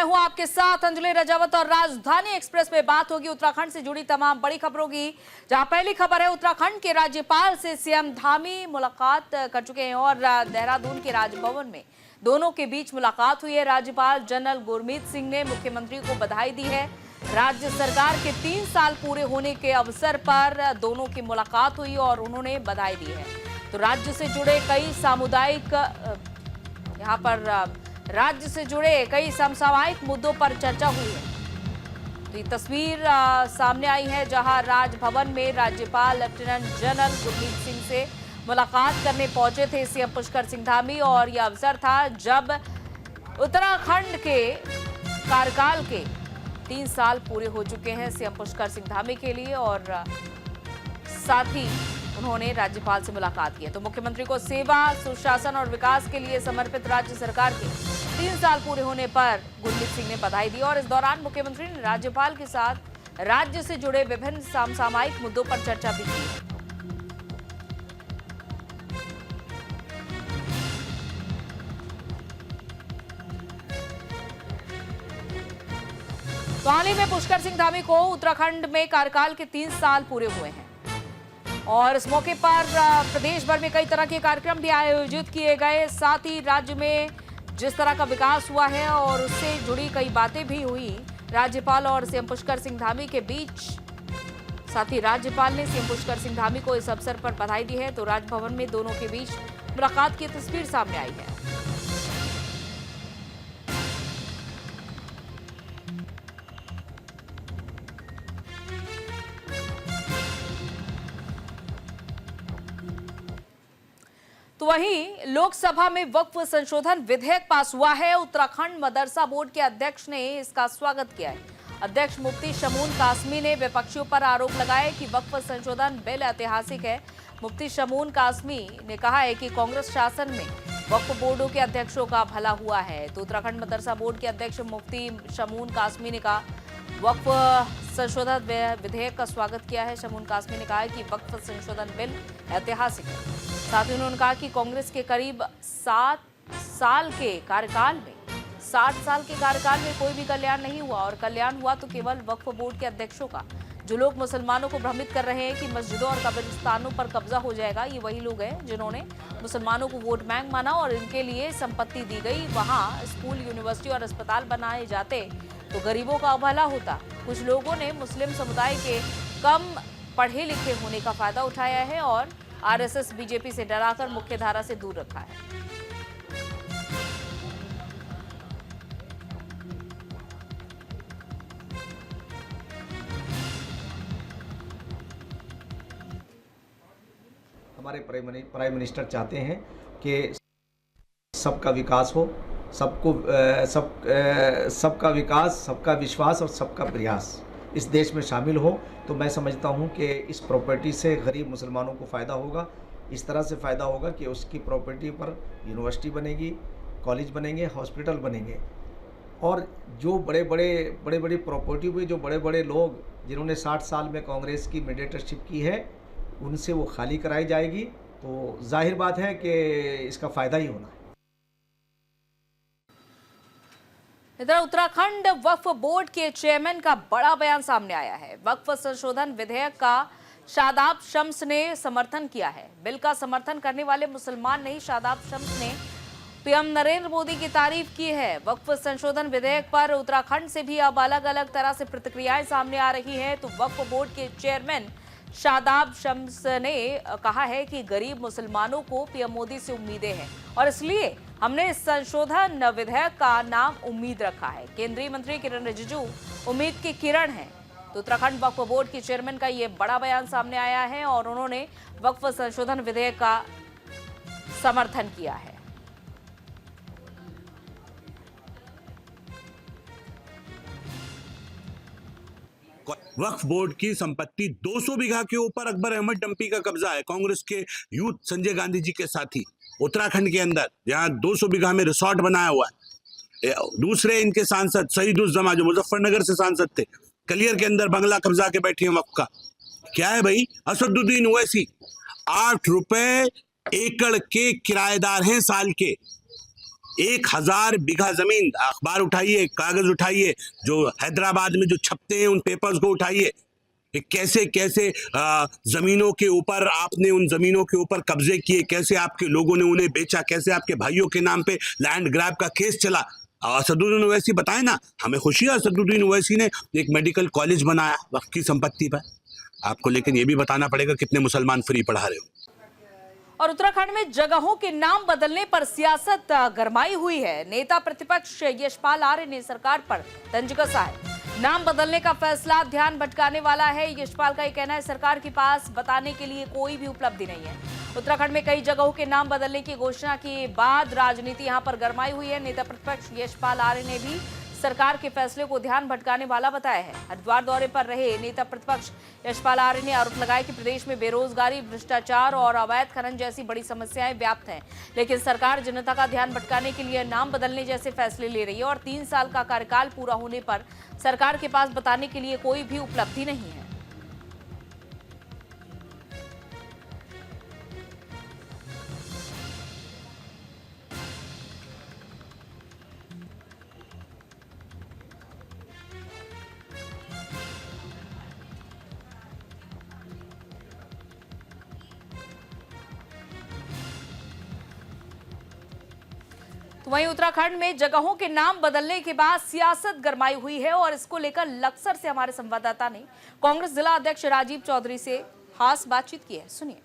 मैं हूं आपके साथ अंजलि रजावत और राजधानी एक्सप्रेस में बात होगी उत्तराखंड से जुड़ी तमाम बड़ी खबरों की। जहां पहली खबर है, उत्तराखंड के राज्यपाल से सीएम धामी मुलाकात कर चुके हैं और देहरादून के राजभवन में दोनों के बीच मुलाकात हुई है। राज्यपाल जनरल गुरमीत सिंह ने मुख्यमंत्री को बधाई दी है। राज्य सरकार के 3 साल पूरे होने के अवसर पर दोनों की मुलाकात हुई और उन्होंने बधाई दी है। तो राज्य से जुड़े कई सामुदायिक यहाँ पर राज्य से जुड़े कई समसामयिक मुद्दों पर चर्चा हुई है। तो ये तस्वीर सामने आई है जहां राजभवन में राज्यपाल लेफ्टिनेंट जनरल गुरमीत सिंह से मुलाकात करने पहुंचे थे सीएम पुष्कर सिंह धामी। और यह अवसर था जब उत्तराखंड के कार्यकाल के 3 साल पूरे हो चुके हैं सीएम पुष्कर सिंह धामी के लिए और साथ ही उन्होंने राज्यपाल से मुलाकात की। तो मुख्यमंत्री को सेवा, सुशासन और विकास के लिए समर्पित राज्य सरकार के 3 साल पूरे होने पर गुरमीत सिंह ने बधाई दी और इस दौरान मुख्यमंत्री ने राज्यपाल के साथ राज्य से जुड़े विभिन्न समसामयिक मुद्दों पर चर्चा भी की। तो हाल ही में पुष्कर सिंह धामी को उत्तराखंड में कार्यकाल के 3 साल पूरे हुए हैं और इस मौके पर प्रदेश भर में कई तरह के कार्यक्रम भी आयोजित किए गए। साथ ही राज्य में जिस तरह का विकास हुआ है और उससे जुड़ी कई बातें भी हुई राज्यपाल और सीएम पुष्कर सिंह धामी के बीच। साथ ही राज्यपाल ने सीएम पुष्कर सिंह धामी को इस अवसर पर बधाई दी है। तो राजभवन में दोनों के बीच मुलाकात की तस्वीर सामने आई है। तो वहीं लोकसभा में वक्फ संशोधन विधेयक पास हुआ है। उत्तराखंड मदरसा बोर्ड के अध्यक्ष ने इसका स्वागत किया है। अध्यक्ष मुफ्ती शमून कासमी ने विपक्षियों पर आरोप लगाया कि वक्फ संशोधन बिल ऐतिहासिक है। मुफ्ती शमून कासमी ने कहा है कि कांग्रेस शासन में वक्फ बोर्डों के अध्यक्षों का भला हुआ है। तो उत्तराखंड मदरसा बोर्ड के अध्यक्ष मुफ्ती शमून कासमी ने कहा वक्फ संशोधन विधेयक का स्वागत किया है। शमून कासमी ने कहा है कि वक्फ संशोधन बिल ऐतिहासिक है। साथ ही उन्होंने कहा कि कांग्रेस के करीब 60 साल के कार्यकाल में कोई भी कल्याण नहीं हुआ और कल्याण हुआ तो केवल वक्फ बोर्ड के अध्यक्षों का। जो लोग मुसलमानों को भ्रमित कर रहे हैं कि मस्जिदों और कब्रिस्तानों पर कब्जा हो जाएगा, ये वही लोग हैं जिन्होंने मुसलमानों को वोट बैंक माना और इनके लिए संपत्ति दी गई। वहां स्कूल, यूनिवर्सिटी और अस्पताल बनाए जाते तो गरीबों का भला होता। कुछ लोगों ने मुस्लिम समुदाय के कम पढ़े लिखे होने का फायदा उठाया है और आरएसएस बीजेपी से डराकर मुख्यधारा से दूर रखा है। हमारे प्राइम मिनिस्टर चाहते हैं कि सबका विकास हो, सबका विकास, सबका विश्वास और सबका प्रयास इस देश में शामिल हो। तो मैं समझता हूं कि इस प्रॉपर्टी से गरीब मुसलमानों को फ़ायदा होगा। इस तरह से फ़ायदा होगा कि उसकी प्रॉपर्टी पर यूनिवर्सिटी बनेगी, कॉलेज बनेंगे, हॉस्पिटल बनेंगे और जो बड़े बड़े प्रॉपर्टी हुए, जो बड़े बड़े लोग जिन्होंने 60 साल में कांग्रेस की मीडिएटरशिप की है, उनसे वो खाली कराई जाएगी। तो जाहिर बात है कि इसका फ़ायदा ही होना है। इधर उत्तराखंड वक्फ बोर्ड के चेयरमैन का बड़ा बयान सामने आया है। वक्फ संशोधन विधेयक का शादाब शम्स ने समर्थन किया है। बिल का समर्थन करने वाले मुसलमान नहीं, शादाब शम्स ने पीएम नरेंद्र मोदी की तारीफ की है। वक्फ संशोधन विधेयक पर उत्तराखंड से भी अब अलग अलग तरह से प्रतिक्रियाएं सामने आ रही हैं। तो वक्फ बोर्ड के चेयरमैन शादाब शम्स ने कहा है कि गरीब मुसलमानों को पीएम मोदी से उम्मीदें हैं और इसलिए हमने इस संशोधन विधेयक का नाम उम्मीद रखा है। केंद्रीय मंत्री किरण रिजिजू उम्मीद की किरण हैं। तो उत्तराखंड वक्फ बोर्ड के चेयरमैन का ये बड़ा बयान सामने आया है और उन्होंने वक्फ संशोधन विधेयक का समर्थन किया है। वक्फ बोर्ड की संपत्ति 200 बीघा के ऊपर अकबर अहमद डंपी का कब्जा है, कांग्रेस के यूथ संजय गांधी जी के साथी उत्तराखंड के अंदर, जहां 200 बीघा में रिसोर्ट बनाया हुआ है। दूसरे इनके सांसद शहीदुज्जमा जो मुजफ्फरनगर से सांसद थे, कलियर के अंदर बंगला कब्जा के बैठे हैं वक्फ का। क्या है भाई, असदुद्दीन ओवैसी 8 रुपए एकड़ के किराएदार हैं साल के। 1000 बीघा जमीन, अखबार उठाइए, कागज उठाइए, जो हैदराबाद में जो छपते हैं उन पेपर्स को उठाइए, कैसे कैसे जमीनों के ऊपर आपने उन जमीनों के ऊपर कब्जे किए, कैसे आपके लोगों ने उन्हें बेचा, कैसे आपके भाइयों के नाम पे लैंड ग्रैब का केस चला। असदुद्दीन ओवैसी बताए ना, हमें खुशी है असदुद्दीन ओवैसी ने एक मेडिकल कॉलेज बनाया वक्फ की संपत्ति पर। आपको लेकिन ये भी बताना पड़ेगा कितने मुसलमान फ्री पढ़ा रहे हो। और उत्तराखंड में जगहों के नाम बदलने पर सियासत गरमाई हुई है। नेता प्रतिपक्ष यशपाल आर्य ने सरकार पर तंज कसा है। नाम बदलने का फैसला ध्यान भटकाने वाला है। यशपाल का ये कहना है सरकार के पास बताने के लिए कोई भी उपलब्धि नहीं है। उत्तराखंड में कई जगहों के नाम बदलने की घोषणा के बाद राजनीति यहां पर गरमाई हुई है। नेता प्रतिपक्ष यशपाल आर्य ने भी सरकार के फैसले को ध्यान भटकाने वाला बताया है। हरिद्वार दौरे पर रहे नेता प्रतिपक्ष यशपाल आर्य ने आरोप लगाया कि प्रदेश में बेरोजगारी, भ्रष्टाचार और अवैध खनन जैसी बड़ी समस्याएं व्याप्त हैं, लेकिन सरकार जनता का ध्यान भटकाने के लिए नाम बदलने जैसे फैसले ले रही है और 3 साल का कार्यकाल पूरा होने पर सरकार के पास बताने के लिए कोई भी उपलब्धि नहीं है। तो वहीं उत्तराखंड में जगहों के नाम बदलने के बाद सियासत गरमाई हुई है और इसको लेकर लक्सर से हमारे संवाददाता ने कांग्रेस जिला अध्यक्ष राजीव चौधरी से खास बातचीत की है। सुनिए।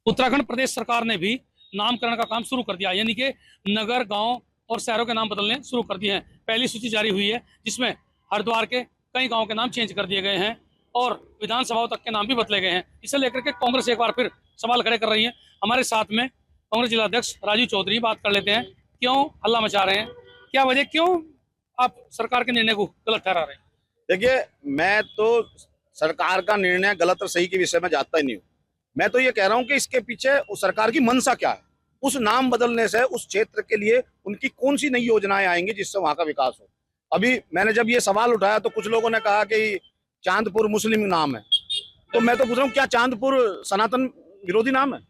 उत्तराखंड प्रदेश सरकार ने भी नामकरण का काम शुरू कर दिया, यानी कि नगर, गांव और शहरों के नाम बदलने शुरू कर दिए हैं। पहली सूची जारी हुई है जिसमें हरिद्वार के कई गाँव के नाम चेंज कर दिए गए हैं और विधानसभाओं तक के नाम भी बदले गए हैं। इसे लेकर के कांग्रेस एक बार फिर सवाल खड़े कर रही है। हमारे साथ में कांग्रेस जिला अध्यक्ष राजीव चौधरी, बात कर लेते हैं। क्यों हल्ला मचा रहे हैं, क्या वजह, क्यों आप सरकार के निर्णय को गलत ठहरा रहे हैं? देखिए, मैं तो सरकार का निर्णय गलत और सही के विषय में जानता ही नहीं हूँ। मैं तो ये कह रहा हूँ कि इसके पीछे उस सरकार की मंशा क्या है। उस नाम बदलने से उस क्षेत्र के लिए उनकी कौन सी नई योजनाएं आएंगी जिससे वहां का विकास हो। अभी मैंने जब ये सवाल उठाया तो कुछ लोगों ने कहा कि चांदपुर मुस्लिम नाम है, तो मैं तो पूछ रहा हूँ क्या चांदपुर सनातन विरोधी नाम है?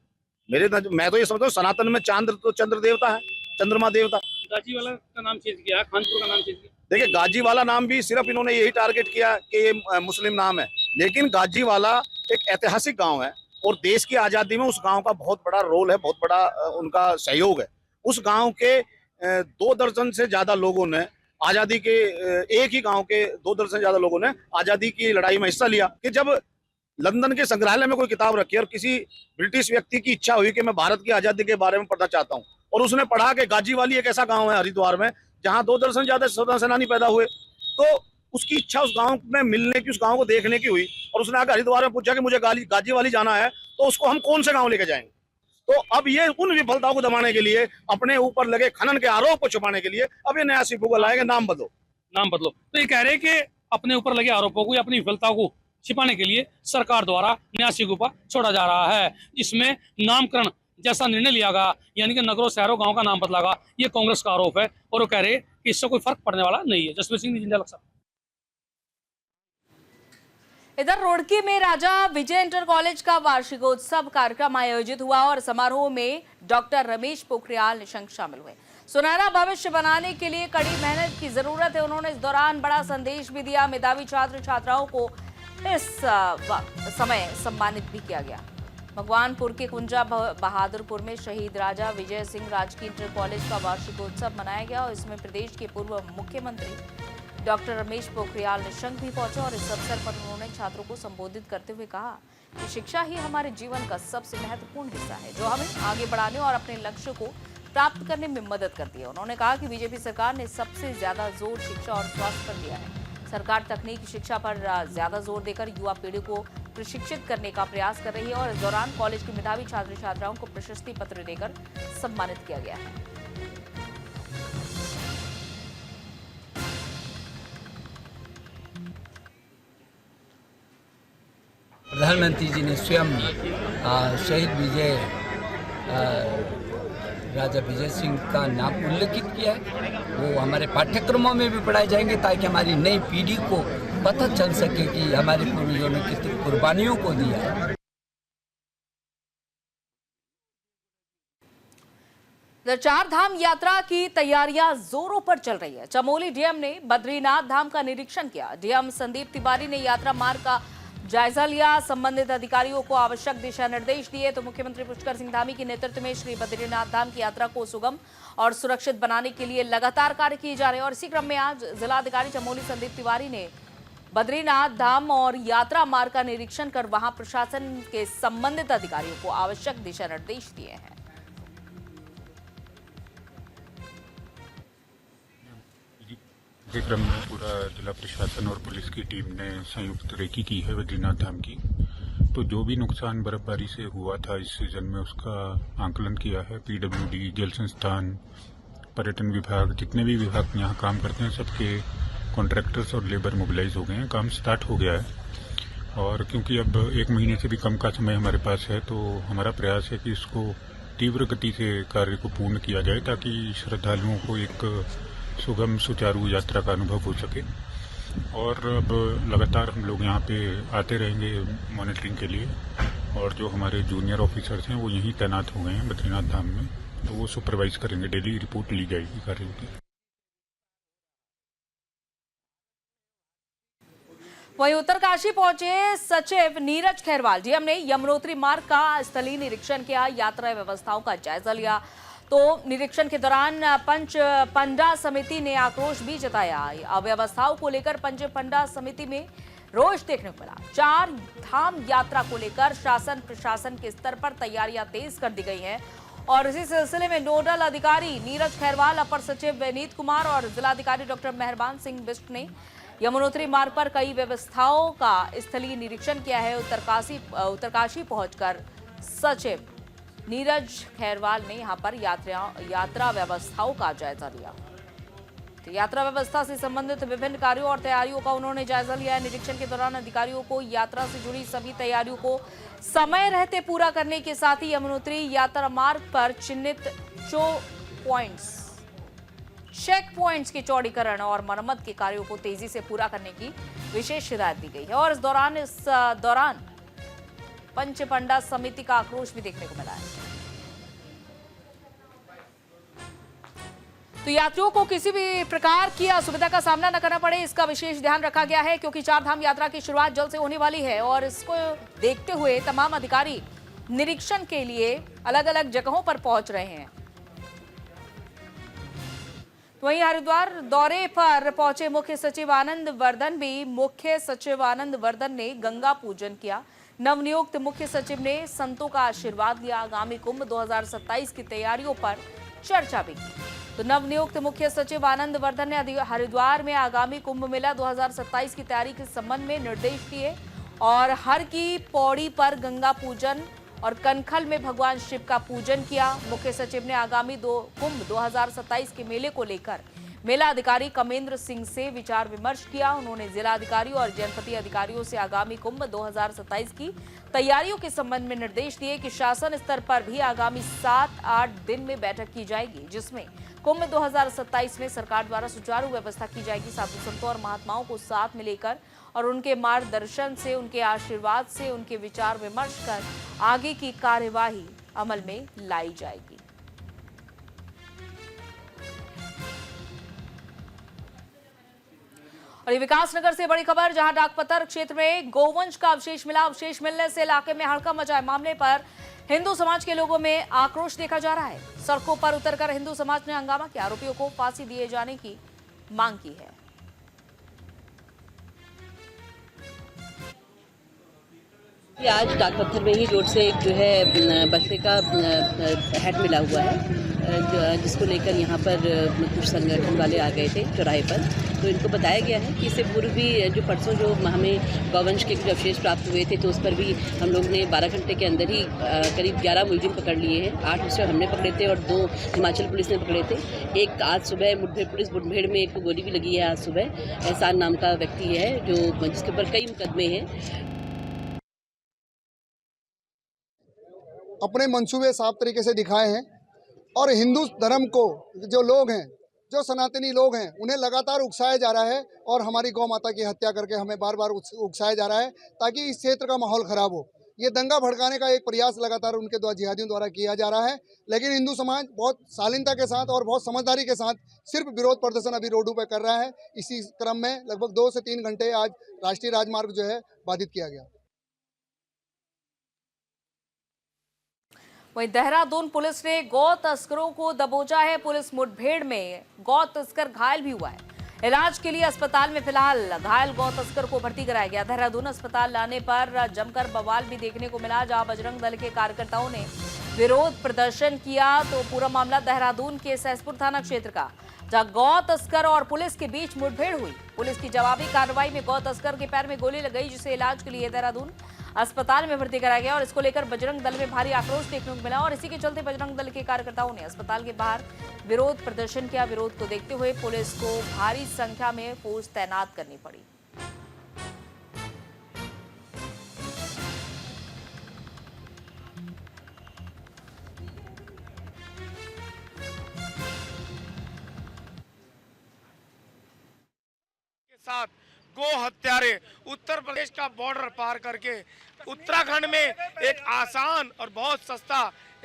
मैं तो ये समझता हूँ सनातन में चांद्र तो चंद्र देवता है, चंद्रमा देवता। गाजीवाला का नाम चेंज किया, खानपुर का नाम चेंज किया। देखिए, गाजीवाला नाम भी सिर्फ इन्होंने यही टारगेट किया कि ये मुस्लिम नाम है, लेकिन गाजीवाला एक ऐतिहासिक गांव है और देश की आजादी में उस गांव का बहुत बड़ा रोल है, बहुत बड़ा उनका सहयोग है। उस गांव के 2 दर्जन से ज्यादा लोगों ने आजादी के, एक ही गांव के 2 दर्जन से ज्यादा लोगों ने आजादी की लड़ाई में हिस्सा लिया। कि जब लंदन के संग्रहालय में कोई किताब रखी और किसी ब्रिटिश व्यक्ति की इच्छा हुई कि मैं भारत की आजादी के बारे में पढ़ना चाहता हूं और उसने पढ़ा कि गाजीवाली एक ऐसा गांव है हरिद्वार में जहां 2 दर्जन ज्यादा स्वतंत्रता सेनानी पैदा हुए, तो उसकी इच्छा उस गांव में मिलने की, उस गांव को देखने की हुई और उसने आकर हरिद्वार में पूछा कि मुझे गाजीवाली जाना है, तो उसको हम कौन से गाँव लेके जाएंगे। तो अब ये उन विफलताओं को दबाने के लिए, अपने ऊपर लगे खनन के आरोप को छुपाने के लिए अब ये नया सिफुगा लाएंगे, नाम बदलो, नाम बदलो। तो ये कह रहे हैं कि अपने ऊपर लगे आरोपों को या अपनी विफलताओं को छिपाने के लिए सरकार द्वारा नया सिफुगा छोड़ा जा रहा है। इसमें नामकरण जैसा निर्णय लिया गया, यानी कि नगरों, शहरों, गांव का नाम बदलागा, ये कांग्रेस का आरोप है और वो कह रहे हैं कि इससे कोई फर्क पड़ने वाला नहीं है। जसवीर सिंह जिंदा लक्सा। इधर रुड़की में राजा विजय इंटर कॉलेज का वार्षिकोत्सव कार्यक्रम आयोजित हुआ और समारोह में डॉक्टर रमेश पोखरियाल निशंक शामिल हुए। सुनहरा भविष्य बनाने के लिए कड़ी मेहनत की जरूरत है। उन्होंने इस दौरान बड़ा संदेश भी दिया। मेधावी छात्र छात्राओं को इस समय सम्मानित भी किया गया। भगवानपुर के कुंजा बहादुरपुर में शहीद राजा विजय सिंह राजकीय इंटर कॉलेज का वार्षिकोत्सव मनाया गया और इसमें प्रदेश के पूर्व मुख्यमंत्री डॉक्टर रमेश पोखरियाल निशंक भी पहुंचे और इस अवसर पर उन्होंने छात्रों को संबोधित करते हुए कहा कि शिक्षा ही हमारे जीवन का सबसे महत्वपूर्ण हिस्सा है जो हमें आगे बढ़ाने और अपने लक्ष्य को प्राप्त करने में मदद करती है। उन्होंने कहा कि बीजेपी सरकार ने सबसे ज्यादा जोर शिक्षा और स्वास्थ्य पर दिया है। सरकार तकनीकी शिक्षा पर ज्यादा जोर देकर युवा पीढ़ी को प्रशिक्षित करने का प्रयास कर रही है और इस दौरान कॉलेज के मेधावी छात्र छात्राओं को प्रशस्ति पत्र देकर सम्मानित किया गया है। प्रधानमंत्री जी ने स्वयं शहीद विजय राजा विजय सिंह का नाम उल्लेखित किया है। वो हमारे पाठ्यक्रमों में भी पढ़ाए जाएंगे ताकि हमारी नई पीढ़ी को पता चल सके कि हमारे पूर्वजों ने कितनी कुर्बानियों को दिया है। चार धाम यात्रा की तैयारियां जोरों पर चल रही है। चमोली डीएम ने बद्रीनाथ धाम का निरीक्षण किया। डीएम संदीप तिवारी ने यात्रा मार्ग का जायजा लिया, संबंधित अधिकारियों को आवश्यक दिशा निर्देश दिए। तो मुख्यमंत्री पुष्कर सिंह धामी के नेतृत्व में श्री बद्रीनाथ धाम की यात्रा को सुगम और सुरक्षित बनाने के लिए लगातार कार्य किए जा रहे हैं। और इसी क्रम में आज जिलाधिकारी चमोली संदीप तिवारी ने बद्रीनाथ धाम और यात्रा मार्ग का निरीक्षण कर वहां प्रशासन के संबंधित अधिकारियों को आवश्यक दिशा निर्देश दिए हैं। इसी क्रम में पूरा जिला प्रशासन और पुलिस की टीम ने संयुक्त रेकी की है बद्रीनाथ धाम की। तो जो भी नुकसान बर्फबारी से हुआ था इस सीजन में उसका आंकलन किया है। पीडब्ल्यूडी, जल संस्थान, पर्यटन विभाग, जितने भी विभाग यहाँ काम करते हैं सबके कॉन्ट्रैक्टर्स और लेबर मोबिलाइज हो गए हैं। काम स्टार्ट हो गया है और क्योंकि अब 1 महीने से भी कम का समय हमारे पास है तो हमारा प्रयास है कि इसको तीव्र गति से कार्य को पूर्ण किया जाए ताकि श्रद्धालुओं को एक सुगम सुचारू यात्रा का अनुभव हो सके। और अब लगातार हम लोग यहाँ पे आते रहेंगे मॉनिटरिंग के लिए और जो हमारे जूनियर ऑफिसर्स हैं वो यहीं तैनात हो गए हैं बद्रीनाथ धाम में, तो वो सुपरवाइज करेंगे। डेली रिपोर्ट ली जाएगी कार्यों की। वहीं उत्तरकाशी पहुंचे सचिव नीरज खैरवाल। डीएम ने यमुनोत्री मार्ग का स्थलीय निरीक्षण किया, यात्रा व्यवस्थाओं का जायजा लिया। तो निरीक्षण के दौरान पंच पंडा समिति ने आक्रोश भी जताया। अव्यवस्थाओं को लेकर पंच पंडा समिति में रोष देखने को मिला। चार धाम यात्रा को लेकर शासन प्रशासन के स्तर पर तैयारियां तेज कर दी गई हैं और इसी सिलसिले में नोडल अधिकारी नीरज खैरवाल, अपर सचिव विनीत कुमार और जिलाधिकारी डॉक्टर मेहरबान सिंह बिष्ट ने यमुनोत्री मार्ग पर कई व्यवस्थाओं का स्थलीय निरीक्षण किया है। उत्तरकाशी पहुंचकर सचिव नीरज खैरवाल ने यहां पर यात्रा व्यवस्थाओं का जायजा लिया। तो यात्रा व्यवस्था से संबंधित विभिन्न कार्यों और तैयारियों का उन्होंने जायजा लिया। निरीक्षण के दौरान अधिकारियों को यात्रा से जुड़ी सभी तैयारियों को समय रहते पूरा करने के साथ ही यमुनोत्री यात्रा मार्ग पर चिन्हित चेक पॉइंट्स के चौड़ीकरण और मरम्मत के कार्यों को तेजी से पूरा करने की विशेष हिदायत दी गई है। और इस दौरान पंच पंडा समिति का आक्रोश भी देखने को मिला है। तो यात्रियों को किसी भी प्रकार की असुविधा का सामना न करना पड़े, इसका विशेष ध्यान रखा गया है क्योंकि चार धाम यात्रा की शुरुआत जल्द से होने वाली है और इसको देखते हुए तमाम अधिकारी निरीक्षण के लिए अलग अलग जगहों पर पहुंच रहे हैं। वहीं हरिद्वार दौरे पर पहुंचे मुख्य सचिव आनंद वर्धन ने गंगा पूजन किया। नवनियुक्त मुख्य सचिव ने संतों का आशीर्वाद लिया। आगामी कुंभ 2027 की तैयारियों पर चर्चा भी की। तो नवनियुक्त मुख्य सचिव आनंद वर्धन ने हरिद्वार में आगामी कुंभ मेला 2027 की तैयारी के संबंध में निर्देश दिए और हर की पौड़ी पर गंगा पूजन और कनखल में भगवान शिव का पूजन किया। मुख्य सचिव ने आगामी कुंभ 2027 के मेले को लेकर मेला अधिकारी कमेंद्र सिंह से विचार विमर्श किया। उन्होंने जिला अधिकारी और जनपदीय अधिकारियों से आगामी कुंभ 2027 की तैयारियों के संबंध में निर्देश दिए कि शासन स्तर पर भी आगामी 7-8 दिन में बैठक की जाएगी जिसमें कुंभ 2027 में सरकार द्वारा सुचारू व्यवस्था की जाएगी। साधु संतों और महात्माओं को साथ में लेकर और उनके मार्गदर्शन से, उनके आशीर्वाद से, उनके विचार विमर्श कर आगे की कार्यवाही अमल में लाई जाएगी। और ये विकासनगर से बड़ी खबर, जहां डाकपतर क्षेत्र में गोवंश का अवशेष मिला। अवशेष मिलने से इलाके में हड़कंप मचा है। मामले पर हिंदू समाज के लोगों में आक्रोश देखा जा रहा है। सड़कों पर उतरकर हिंदू समाज ने हंगामा किया, आरोपियों को फांसी दिए जाने की मांग की है। आज डाकपत्थर में ही रोड से एक जो है बकरे का हेड मिला हुआ है जिसको लेकर यहाँ पर कुछ संगठन वाले आ गए थे चौराहे पर। तो इनको बताया गया है कि इससे पूर्व भी जो परसों जो हमें गौवंश के कुछ अवशेष प्राप्त हुए थे तो उस पर भी हम लोग ने 12 घंटे के अंदर ही करीब 11 मुलजिम पकड़ लिए हैं। 8 उससे हमने पकड़े थे और 2 हिमाचल पुलिस ने पकड़े थे। एक आज सुबह पुलिस मुठभेड़ में एक को गोली भी लगी है। आज सुबह एहसान नाम का व्यक्ति है जिसके ऊपर कई मुकदमे हैं। अपने मंसूबे साफ तरीके से दिखाए हैं और हिंदू धर्म को जो लोग हैं, जो सनातनी लोग हैं, उन्हें लगातार उकसाया जा रहा है और हमारी गौ माता की हत्या करके हमें बार बार उकसाया जा रहा है ताकि इस क्षेत्र का माहौल खराब हो। ये दंगा भड़काने का एक प्रयास लगातार उनके द्वारा जिहादियों द्वारा किया जा रहा है। लेकिन हिंदू समाज बहुत शालीनता के साथ और बहुत समझदारी के साथ सिर्फ विरोध प्रदर्शन अभी रोडों पर कर रहा है। इसी क्रम में लगभग 2 से 3 घंटे आज राष्ट्रीय राजमार्ग जो है बाधित किया गया। वहीं देहरादून पुलिस ने गौ तस्करों को दबोचा है। पुलिस मुठभेड़ में गौ तस्कर घायल भी हुआ है। इलाज के लिए अस्पताल में फिलहाल घायल गौ तस्कर को भर्ती कराया गया। देहरादून अस्पताल लाने पर जमकर बवाल भी देखने को मिला, जहां बजरंग दल के कार्यकर्ताओं ने विरोध प्रदर्शन किया। तो पूरा मामला देहरादून के सहसपुर थाना क्षेत्र का, जहां गौ तस्कर और पुलिस के बीच मुठभेड़ हुई। पुलिस की जवाबी कार्रवाई में गौ तस्कर के पैर में गोली लग गई, जिसे इलाज के लिए देहरादून अस्पताल में भर्ती कराया गया। और इसको लेकर बजरंग दल में भारी आक्रोश देखने को मिला और इसी के चलते बजरंग दल के कार्यकर्ताओं ने अस्पताल के बाहर विरोध प्रदर्शन किया। विरोध को देखते हुए पुलिस को भारी संख्या में फोर्स तैनात करनी पड़ी। साथ गो हत्यारे उत्तर प्रदेश का बॉर्डर पार करके उत्तराखंड में एक आसान और बहुत सस्ता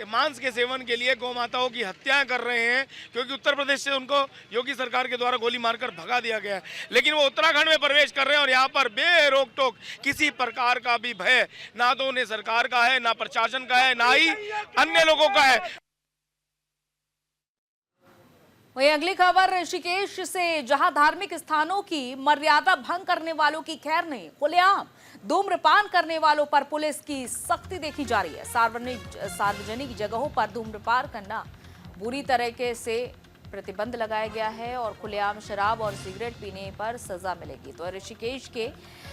मांस के सेवन के लिए गौ माताओं की हत्याएं कर रहे हैं, क्योंकि उत्तर प्रदेश से उनको योगी सरकार के द्वारा गोली मारकर भगा दिया गया है। लेकिन वो उत्तराखंड में प्रवेश कर रहे हैं और यहाँ पर बेरोक टोक किसी प्रकार का भी भय ना तो उन्हें सरकार का है, ना प्रशासन का है, ना ही अन्य लोगों का है। वहीं अगली खबर ऋषिकेश से, जहां धार्मिक स्थानों की मर्यादा भंग करने वालों की खैर नहीं, खुलेआम धूम्रपान करने वालों पर पुलिस की सख्ती देखी जा रही है। सार्वजनिक जगहों पर धूम्रपान करना बुरी तरीके से प्रतिबंध लगाया गया है और खुलेआम शराब और सिगरेट पीने पर सजा मिलेगी। तो ऋषिकेश के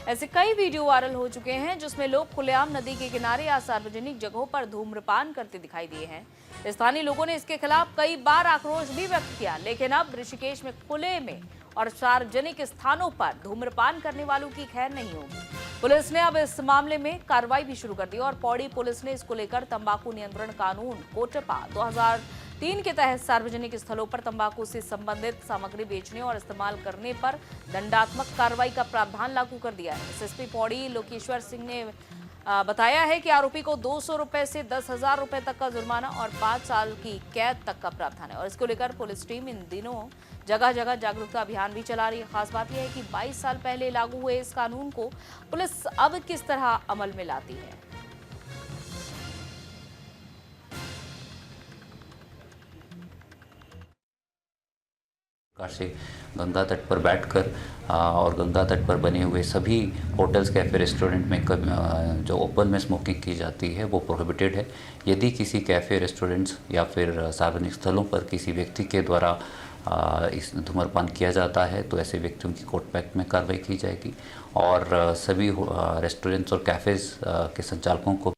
ऐसे कई वीडियो वायरल हो चुके हैं जिसमें लोग खुलेआम नदी के किनारे या सार्वजनिक जगहों पर धूम्रपान करते दिखाई दिए हैं। स्थानीय लोगों ने इसके खिलाफ कई बार आक्रोश भी व्यक्त किया, लेकिन अब ऋषिकेश में खुले में और सार्वजनिक स्थानों पर धूम्रपान करने वालों की खैर नहीं होगी। पुलिस ने अब इस मामले में कार्रवाई भी शुरू कर दी और पौड़ी पुलिस ने इसको लेकर तंबाकू नियंत्रण कानून कोटपा 2003 के तहत सार्वजनिक स्थलों पर तंबाकू से संबंधित सामग्री बेचने और इस्तेमाल करने पर दंडात्मक कार्रवाई का प्रावधान लागू कर दिया है। एसएसपी पौड़ी लोकेश्वर सिंह ने बताया है कि आरोपी को 200 रुपए से 10,000 रुपए तक का जुर्माना और 5 साल की कैद तक का प्रावधान है। और इसको लेकर पुलिस टीम इन दिनों जगह जगह जागरूकता अभियान भी चला रही है। खास बात यह है कि 22 साल पहले लागू हुए इस कानून को पुलिस अब किस तरह अमल में लाती है। से गंगा तट पर बैठकर और गंगा तट पर बने हुए सभी होटल्स, कैफ़े, रेस्टोरेंट में जो ओपन में स्मोकिंग की जाती है वो प्रोहिबिटेड है। यदि किसी कैफ़े, रेस्टोरेंट्स या फिर सार्वजनिक स्थलों पर किसी व्यक्ति के द्वारा इस धूम्रपान किया जाता है तो ऐसे व्यक्तियों की कोर्ट एक्ट में कार्रवाई की जाएगी और सभी रेस्टोरेंट्स और कैफ़ेज़ के संचालकों को।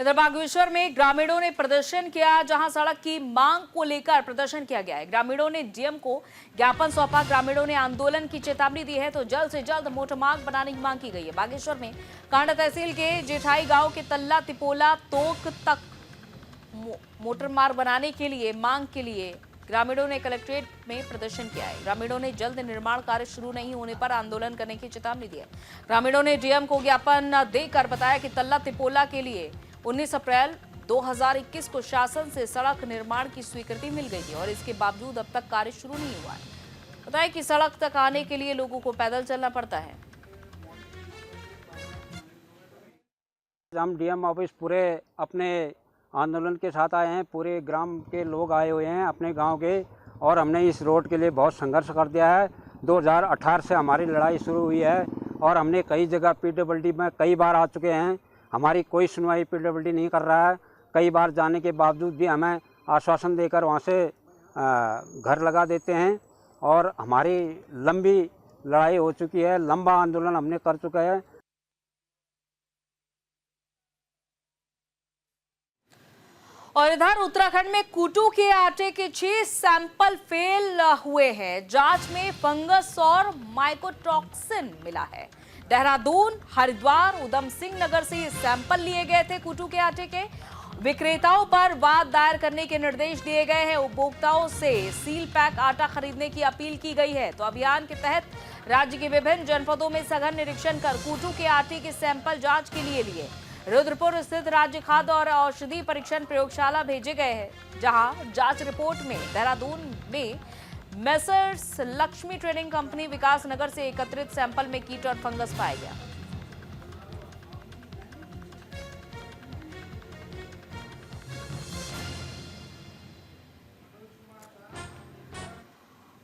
इधर बागेश्वर में ग्रामीणों ने प्रदर्शन किया, जहां सड़क की मांग को लेकर प्रदर्शन किया गया है। ग्रामीणों ने डीएम को ज्ञापन सौंपा। ग्रामीणों ने आंदोलन की चेतावनी दी है तो जल्द से जल्द मोटर मार्ग बनाने की मांग की गई है। बागेश्वर में कांडा तहसील के जेठाई गांव के तल्ला तिपोला तोक तक मोटर मार्ग बनाने के लिए मांग के लिए ग्रामीणों ने कलेक्ट्रेट में प्रदर्शन किया है। ग्रामीणों ने जल्द निर्माण कार्य शुरू नहीं होने पर आंदोलन करने की चेतावनी दी है। ग्रामीणों ने डीएम को ज्ञापन देकर बताया कि तल्ला तिपोला के लिए 19 अप्रैल 2021 को शासन से सड़क निर्माण की स्वीकृति मिल गई थी और इसके बावजूद अब तक कार्य शुरू नहीं हुआ है। बताया कि सड़क तक आने के लिए लोगों को पैदल चलना पड़ता है। हम डीएम ऑफिस पूरे अपने आंदोलन के साथ आए हैं, पूरे ग्राम के लोग आए हुए हैं अपने गांव के, और हमने इस रोड के लिए बहुत संघर्ष कर दिया है। 2018 से हमारी लड़ाई शुरू हुई है और हमने कई जगह पीडब्ल्यूडी में कई बार आ चुके हैं। हमारी कोई सुनवाई पीडब्ल्यूडी नहीं कर रहा है। कई बार जाने के बावजूद भी हमें आश्वासन देकर वहाँ से घर लगा देते हैं और हमारी लंबी लड़ाई हो चुकी है, लंबा आंदोलन हमने कर चुका है। और इधर उत्तराखंड में कूटू के आटे के 6 सैंपल फेल हुए हैं। जांच में फंगस और माइकोटॉक्सिन मिला है। देहरादून, हरिद्वार, उधम सिंह नगर से ये सैंपल लिए गए थे कूटू के आटे के। विक्रेताओं पर वाद दायर करने के निर्देश दिए गए हैं। उपभोक्ताओं से सील पैक आटा खरीदने की अपील की गई है। तो अभियान के तहत राज्य के विभिन्न जनपदों में सघन निरीक्षण कर कूटू के आटे के सैंपल जांच के लिए रुद्रपुर स्थित राज्य खाद्य और औषधि परीक्षण प्रयोगशाला भेजे गए हैं, जहां जांच रिपोर्ट में देहरादून में मेसर्स लक्ष्मी ट्रेडिंग कंपनी विकास नगर से एकत्रित सैंपल में कीट और फंगस पाया गया।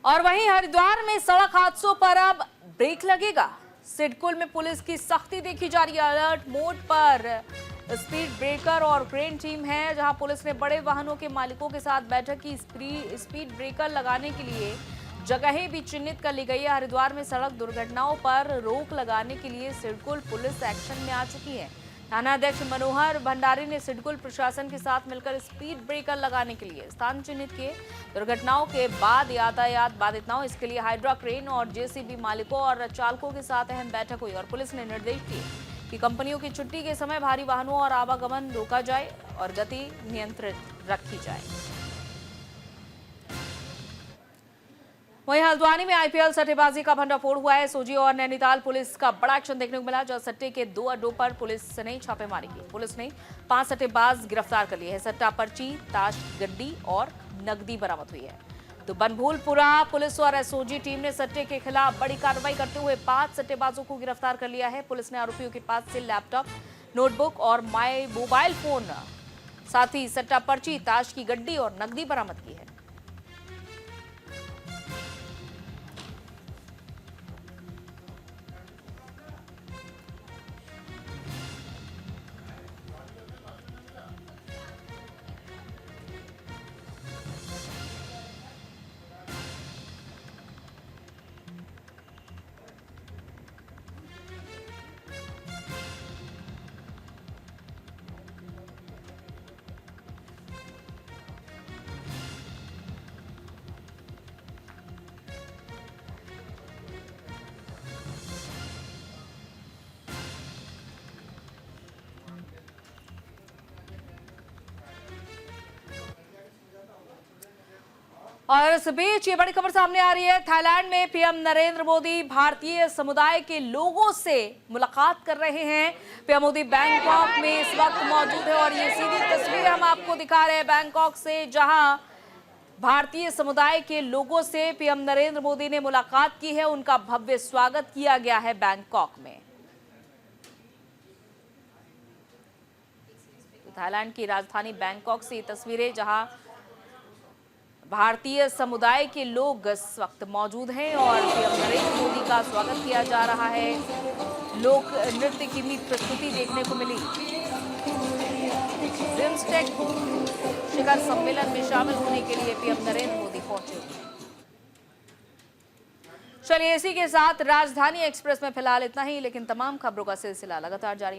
और वहीं हरिद्वार में सड़क हादसों पर अब ब्रेक लगेगा। सिडकुल में पुलिस की सख्ती देखी जा रही है। अलर्ट मोड पर स्पीड ब्रेकर और क्रेन टीम है, जहां पुलिस ने बड़े वाहनों के मालिकों के साथ बैठक की। स्पीड ब्रेकर लगाने के लिए जगहें भी चिन्हित कर ली गई है। हरिद्वार में सड़क दुर्घटनाओं पर रोक लगाने के लिए सिडकुल पुलिस एक्शन में आ चुकी है। थानाध्यक्ष मनोहर भंडारी ने सिडकुल प्रशासन के साथ मिलकर स्पीड ब्रेकर लगाने के लिए स्थान चिन्हित किए। दुर्घटनाओं के बाद यातायात बाधित न हो, इसके लिए हाइड्रा क्रेन और जेसीबी मालिकों और चालकों के साथ अहम बैठक हुई और पुलिस ने निर्देश दिए कि कंपनियों की छुट्टी के समय भारी वाहनों और आवागमन रोका जाए और गति नियंत्रित रखी जाए। वहीं हल्द्वानी में आईपीएल सट्टेबाजी का भंडाफोड़ हुआ है। सोजी और नैनीताल पुलिस का बड़ा एक्शन देखने को मिला, जहां सट्टे के 2 अड्डों पर पुलिस ने छापेमारी की। पुलिस ने 5 सट्टेबाज गिरफ्तार कर लिए हैं। सट्टा पर्ची, ताश गड्डी और नकदी बरामद हुई है। तो बनभूलपुरा पुलिस और एसओजी टीम ने सट्टे के खिलाफ बड़ी कार्रवाई करते हुए 5 सट्टेबाजों को गिरफ्तार कर लिया है। पुलिस ने आरोपियों के पास से लैपटॉप, नोटबुक और मोबाइल फोन, साथ ही सट्टा पर्ची, ताश की गड्डी और नकदी बरामद की है। और इस बीच ये बड़ी खबर सामने आ रही है। थाईलैंड में पीएम नरेंद्र मोदी भारतीय समुदाय के लोगों से मुलाकात कर रहे हैं। पीएम मोदी बैंकॉक में इस वक्त मौजूद है और ये सीधी तस्वीर हम आपको दिखा रहे हैं बैंकॉक से, जहां भारतीय समुदाय के लोगों से पीएम नरेंद्र मोदी ने मुलाकात की है। उनका भव्य स्वागत किया गया है बैंकॉक में। तो थाईलैंड की राजधानी बैंकॉक से ये तस्वीरें, जहां भारतीय समुदाय के लोग इस वक्त मौजूद हैं और पीएम नरेंद्र मोदी का स्वागत किया जा रहा है। लोक नृत्य की भी प्रस्तुति देखने को मिली। बिम्स्टेक शिखर सम्मेलन में शामिल होने के लिए पीएम नरेंद्र मोदी पहुंचे। चलिए, इसी के साथ राजधानी एक्सप्रेस में फिलहाल इतना ही, लेकिन तमाम खबरों का सिलसिला लगातार जारी